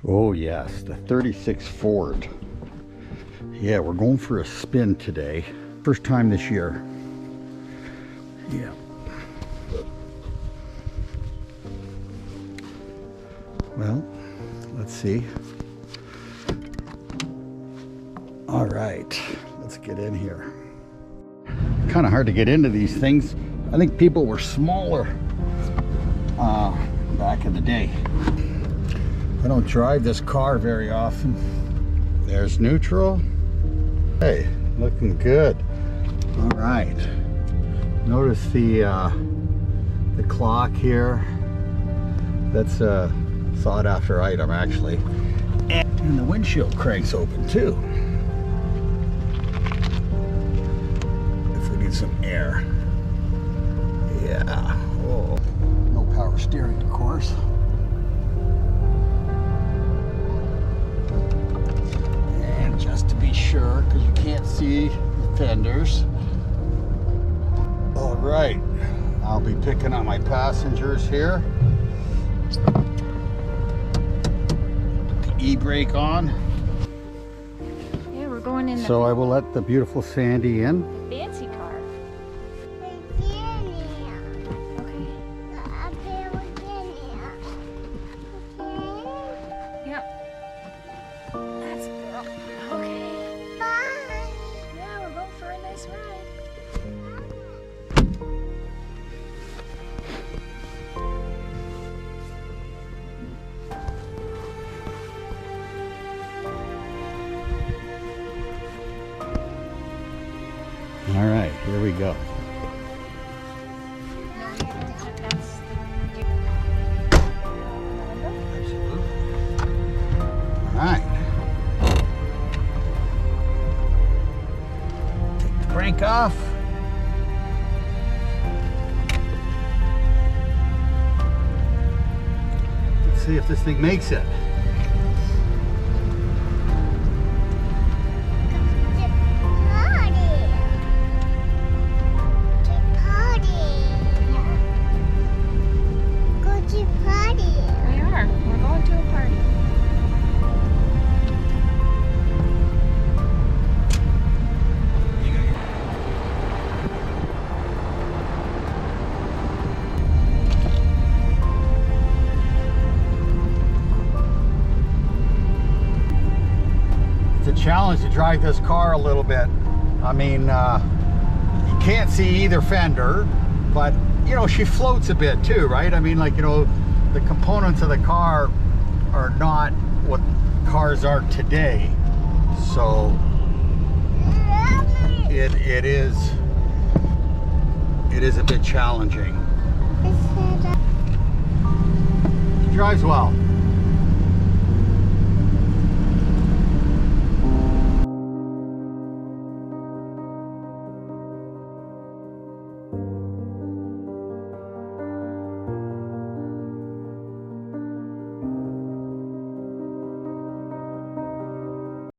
Oh yes, the 36 Ford. Yeah, we're going for a spin today. First time this year. Yeah. Well, let's see. All right, let's get in here. Kind of hard to get into these things. I think people were smaller back in the day. I don't drive this car very often. There's neutral. Hey, looking good. All right. Notice the clock here. That's a sought after item actually. And the windshield cranks open too. If we need some air. Yeah. Oh, no power steering, of course. And just to be sure, because you can't see the fenders. All right, I'll be picking up my passengers here. Put the e-brake on. Yeah, we're going in the So I will let the beautiful Sandy in. fancy car. All right, here we go. Absolutely. All right. Take the brake off. Let's see if this thing makes it. Challenge to drive this car a little bit. I mean, you can't see either fender, but you know, she floats a bit too, right? I mean, like, you know, the components of the car are not what cars are today, so it is a bit challenging. She drives well.